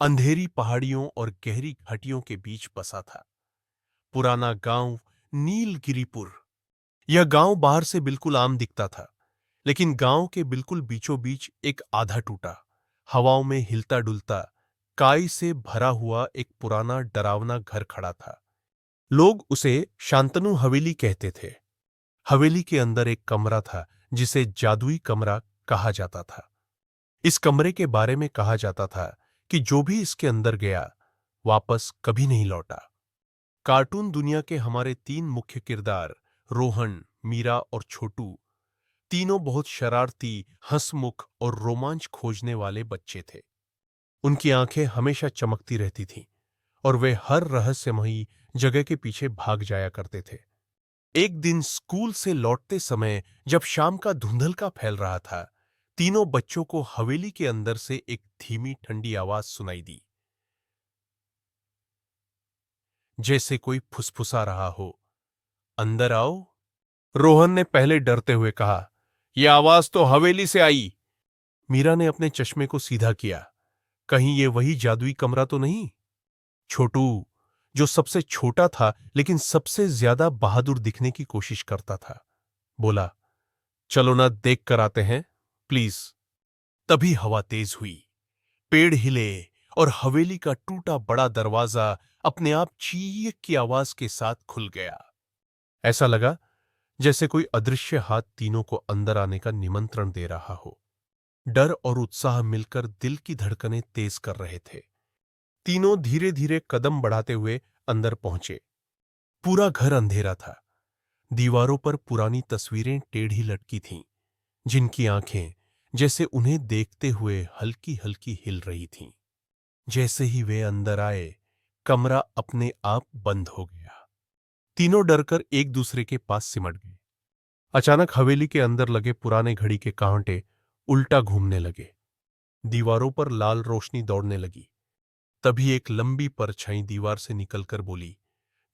अंधेरी पहाड़ियों और गहरी घाटियों के बीच बसा था पुराना गांव नीलगिरीपुर। यह गांव बाहर से बिल्कुल आम दिखता था, लेकिन गांव के बिल्कुल बीचों बीच एक आधा टूटा, हवाओं में हिलता डुलता, काई से भरा हुआ एक पुराना डरावना घर खड़ा था। लोग उसे शांतनु हवेली कहते थे। हवेली के अंदर एक कमरा था जिसे जादुई कमरा कहा जाता था। इस कमरे के बारे में कहा जाता था कि जो भी इसके अंदर गया वापस कभी नहीं लौटा। कार्टून दुनिया के हमारे तीन मुख्य किरदार रोहन, मीरा और छोटू तीनों बहुत शरारती, हंसमुख और रोमांच खोजने वाले बच्चे थे। उनकी आंखें हमेशा चमकती रहती थीं और वे हर रहस्यमयी जगह के पीछे भाग जाया करते थे। एक दिन स्कूल से लौटते समय जब शाम का धुंधलका फैल रहा था, तीनों बच्चों को हवेली के अंदर से एक धीमी ठंडी आवाज सुनाई दी, जैसे कोई फुसफुसा रहा हो, अंदर आओ। रोहन ने पहले डरते हुए कहा, यह आवाज तो हवेली से आई। मीरा ने अपने चश्मे को सीधा किया, कहीं ये वही जादुई कमरा तो नहीं। छोटू, जो सबसे छोटा था लेकिन सबसे ज्यादा बहादुर दिखने की कोशिश करता था, बोला, चलो ना देख कर आते हैं, प्लीज। तभी हवा तेज हुई, पेड़ हिले और हवेली का टूटा बड़ा दरवाजा अपने आप चीख की आवाज के साथ खुल गया। ऐसा लगा जैसे कोई अदृश्य हाथ तीनों को अंदर आने का निमंत्रण दे रहा हो। डर और उत्साह मिलकर दिल की धड़कनें तेज कर रहे थे। तीनों धीरे धीरे कदम बढ़ाते हुए अंदर पहुंचे। पूरा घर अंधेरा था। दीवारों पर पुरानी तस्वीरें टेढ़ी लटकी थीं, जिनकी आंखें जैसे उन्हें देखते हुए हल्की हल्की हिल रही थीं। जैसे ही वे अंदर आए, कमरा अपने आप बंद हो गया। तीनों डरकर एक दूसरे के पास सिमट गए। अचानक हवेली के अंदर लगे पुराने घड़ी के कांटे उल्टा घूमने लगे। दीवारों पर लाल रोशनी दौड़ने लगी। तभी एक लंबी परछाई दीवार से निकलकर बोली,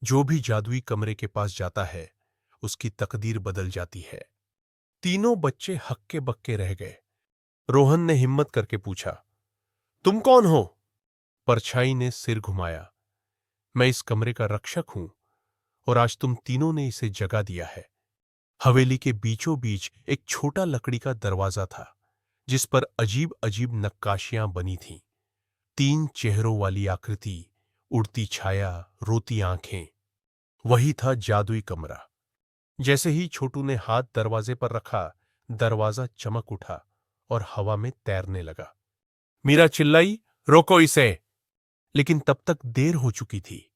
जो भी जादुई कमरे के पास जाता है उसकी तकदीर बदल जाती है। तीनों बच्चे हक्के बक्के रह गए। रोहन ने हिम्मत करके पूछा, तुम कौन हो? परछाई ने सिर घुमाया, मैं इस कमरे का रक्षक हूं और आज तुम तीनों ने इसे जगा दिया है। हवेली के बीचों बीच एक छोटा लकड़ी का दरवाजा था, जिस पर अजीब अजीब नक्काशियां बनी थीं। तीन चेहरों वाली आकृति, उड़ती छाया, रोती आंखें। वही था जादुई कमरा। जैसे ही छोटू ने हाथ दरवाजे पर रखा, दरवाजा चमक उठा और हवा में तैरने लगा। मीरा चिल्लाई, रोको इसे! लेकिन तब तक देर हो चुकी थी।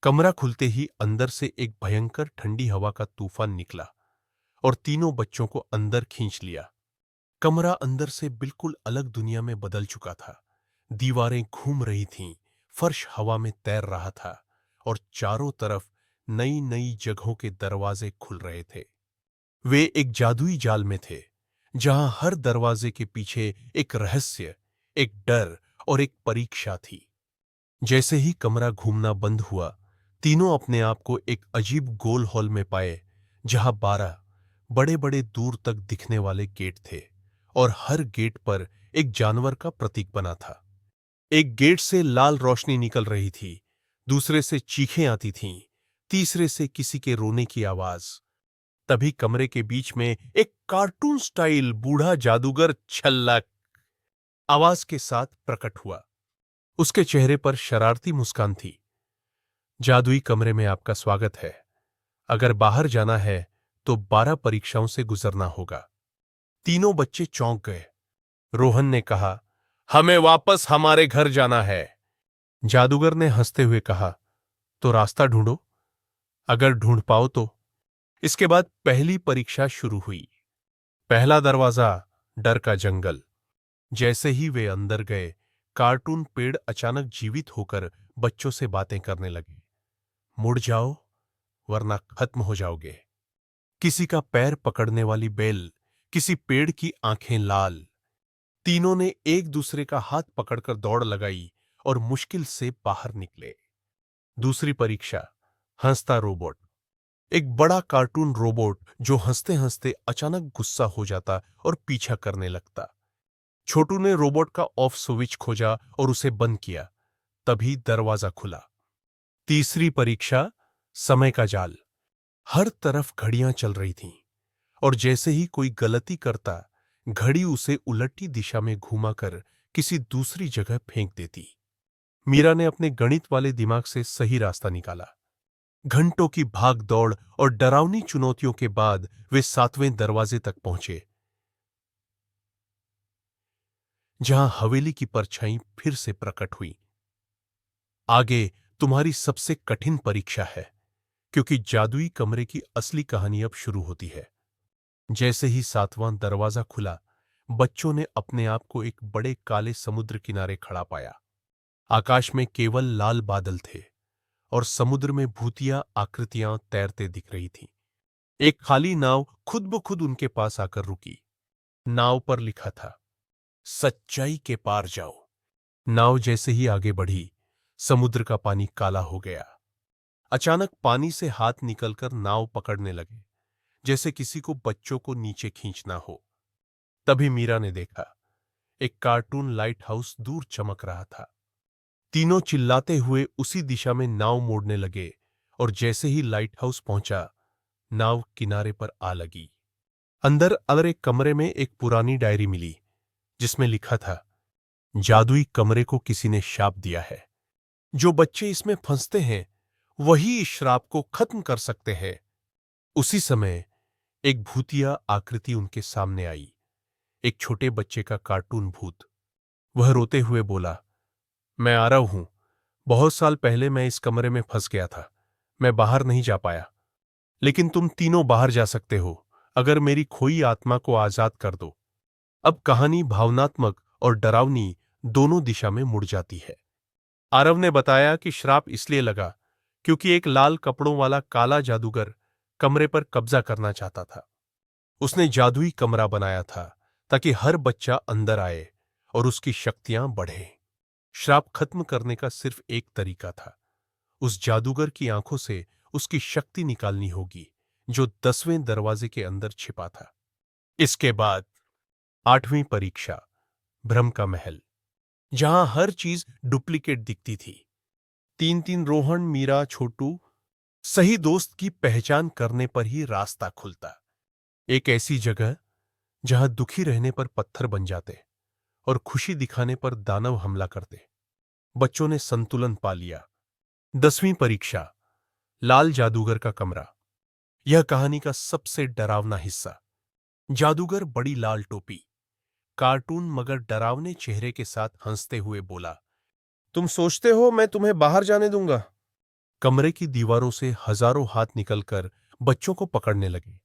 कमरा खुलते ही अंदर से एक भयंकर ठंडी हवा का तूफान निकला और तीनों बच्चों को अंदर खींच लिया। कमरा अंदर से बिल्कुल अलग दुनिया में बदल चुका था। दीवारें घूम रही थीं, फर्श हवा में तैर रहा था और चारों तरफ नई नई जगहों के दरवाजे खुल रहे थे। वे एक जादुई जाल में थे, जहां हर दरवाजे के पीछे एक रहस्य, एक डर और एक परीक्षा थी। जैसे ही कमरा घूमना बंद हुआ, तीनों अपने आप को एक अजीब गोल हॉल में पाए, जहां 12 बड़े बड़े दूर तक दिखने वाले गेट थे और हर गेट पर एक जानवर का प्रतीक बना था। एक गेट से लाल रोशनी निकल रही थी, दूसरे से चीखें आती थीं, तीसरे से किसी के रोने की आवाज। तभी कमरे के बीच में एक कार्टून स्टाइल बूढ़ा जादूगर छल्लक आवाज के साथ प्रकट हुआ। उसके चेहरे पर शरारती मुस्कान थी। जादुई कमरे में आपका स्वागत है। अगर बाहर जाना है तो 12 परीक्षाओं से गुजरना होगा। तीनों बच्चे चौंक गए। रोहन ने कहा, हमें वापस हमारे घर जाना है। जादूगर ने हंसते हुए कहा, तो रास्ता ढूंढो, अगर ढूंढ पाओ तो। इसके बाद पहली परीक्षा शुरू हुई। पहला दरवाजा, डर का जंगल। जैसे ही वे अंदर गए, कार्टून पेड़ अचानक जीवित होकर बच्चों से बातें करने लगे। मुड़ जाओ वरना खत्म हो जाओगे। किसी का पैर पकड़ने वाली बेल, किसी पेड़ की आंखें लाल। तीनों ने एक दूसरे का हाथ पकड़कर दौड़ लगाई और मुश्किल से बाहर निकले। दूसरी परीक्षा, हंसता रोबोट। एक बड़ा कार्टून रोबोट जो हंसते हंसते अचानक गुस्सा हो जाता और पीछा करने लगता। छोटू ने रोबोट का ऑफ स्विच खोजा और उसे बंद किया। तभी दरवाजा खुला। तीसरी परीक्षा, समय का जाल। हर तरफ घड़ियां चल रही थीं और जैसे ही कोई गलती करता, घड़ी उसे उलटी दिशा में घुमाकर किसी दूसरी जगह फेंक देती। मीरा ने अपने गणित वाले दिमाग से सही रास्ता निकाला। घंटों की भाग दौड़ और डरावनी चुनौतियों के बाद वे 7वें दरवाजे तक पहुंचे, जहां हवेली की परछाई फिर से प्रकट हुई। आगे तुम्हारी सबसे कठिन परीक्षा है, क्योंकि जादुई कमरे की असली कहानी अब शुरू होती है। जैसे ही 7वां दरवाजा खुला, बच्चों ने अपने आप को एक बड़े काले समुद्र किनारे खड़ा पाया। आकाश में केवल लाल बादल थे और समुद्र में भूतिया आकृतियां तैरते दिख रही थीं। एक खाली नाव खुद ब खुद उनके पास आकर रुकी। नाव पर लिखा था, सच्चाई के पार जाओ। नाव जैसे ही आगे बढ़ी, समुद्र का पानी काला हो गया। अचानक पानी से हाथ निकलकर नाव पकड़ने लगे, जैसे किसी को बच्चों को नीचे खींचना हो। तभी मीरा ने देखा, एक कार्टून लाइट हाउस दूर चमक रहा था। तीनों चिल्लाते हुए उसी दिशा में नाव मोड़ने लगे और जैसे ही लाइट हाउस पहुंचा, नाव किनारे पर आ लगी। अंदर एक कमरे में एक पुरानी डायरी मिली, जिसमें लिखा था, जादुई कमरे को किसी ने शाप दिया है। जो बच्चे इसमें फंसते हैं, वही इस श्राप को खत्म कर सकते हैं। उसी समय एक भूतिया आकृति उनके सामने आई, एक छोटे बच्चे का कार्टून भूत। वह रोते हुए बोला, मैं आरव हूं। बहुत साल पहले मैं इस कमरे में फंस गया था। मैं बाहर नहीं जा पाया, लेकिन तुम तीनों बाहर जा सकते हो, अगर मेरी खोई आत्मा को आजाद कर दो। अब कहानी भावनात्मक और डरावनी दोनों दिशा में मुड़ जाती है। आरव ने बताया कि श्राप इसलिए लगा क्योंकि एक लाल कपड़ों वाला काला जादूगर कमरे पर कब्जा करना चाहता था। उसने जादुई कमरा बनाया था ताकि हर बच्चा अंदर आए और उसकी शक्तियां बढ़ें। श्राप खत्म करने का सिर्फ एक तरीका था, उस जादूगर की आंखों से उसकी शक्ति निकालनी होगी, जो 10वें दरवाजे के अंदर छिपा था। इसके बाद 8वीं परीक्षा, भ्रम का महल, जहां हर चीज डुप्लीकेट दिखती थी। 3-3 रोहन, मीरा, छोटू, सही दोस्त की पहचान करने पर ही रास्ता खुलता। एक ऐसी जगह जहां दुखी रहने पर पत्थर बन जाते और खुशी दिखाने पर दानव हमला करते। बच्चों ने संतुलन पा लिया। 10वीं परीक्षा, लाल जादूगर का कमरा। यह कहानी का सबसे डरावना हिस्सा। जादूगर बड़ी लाल टोपी, कार्टून मगर डरावने चेहरे के साथ हंसते हुए बोला, तुम सोचते हो मैं तुम्हें बाहर जाने दूंगा? कमरे की दीवारों से हजारों हाथ निकलकर बच्चों को पकड़ने लगे।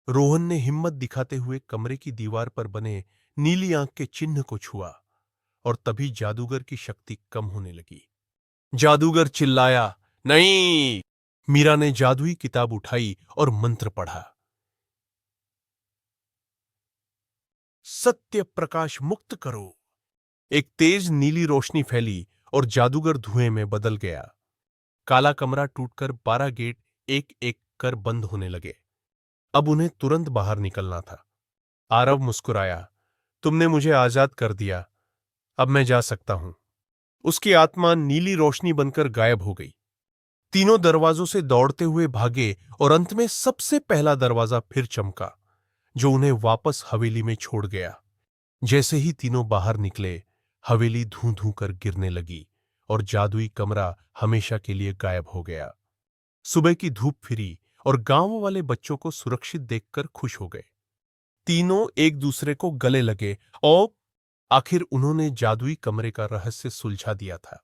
रोहन ने हिम्मत दिखाते हुए कमरे की दीवार पर बने नीली आंख के चिन्ह को छुआ और तभी जादूगर की शक्ति कम होने लगी। जादूगर चिल्लाया, नहीं! मीरा ने जादुई किताब उठाई और मंत्र पढ़ा। सत्य प्रकाश मुक्त करो। एक तेज नीली रोशनी फैली और जादूगर धुएं में बदल गया। काला कमरा टूटकर 12 गेट एक एक कर बंद होने लगे। अब उन्हें तुरंत बाहर निकलना था। आरव मुस्कुराया, तुमने मुझे आजाद कर दिया, अब मैं जा सकता हूं। उसकी आत्मा नीली रोशनी बनकर गायब हो गई। तीनों दरवाजों से दौड़ते हुए भागे और अंत में सबसे पहला दरवाजा फिर चमका, जो उन्हें वापस हवेली में छोड़ गया। जैसे ही तीनों बाहर निकले, हवेली धूं धूं कर गिरने लगी और जादुई कमरा हमेशा के लिए गायब हो गया। सुबह की धूप फिरी और गांव वाले बच्चों को सुरक्षित देखकर खुश हो गए। तीनों एक दूसरे को गले लगे और आखिर उन्होंने जादुई कमरे का रहस्य सुलझा दिया था।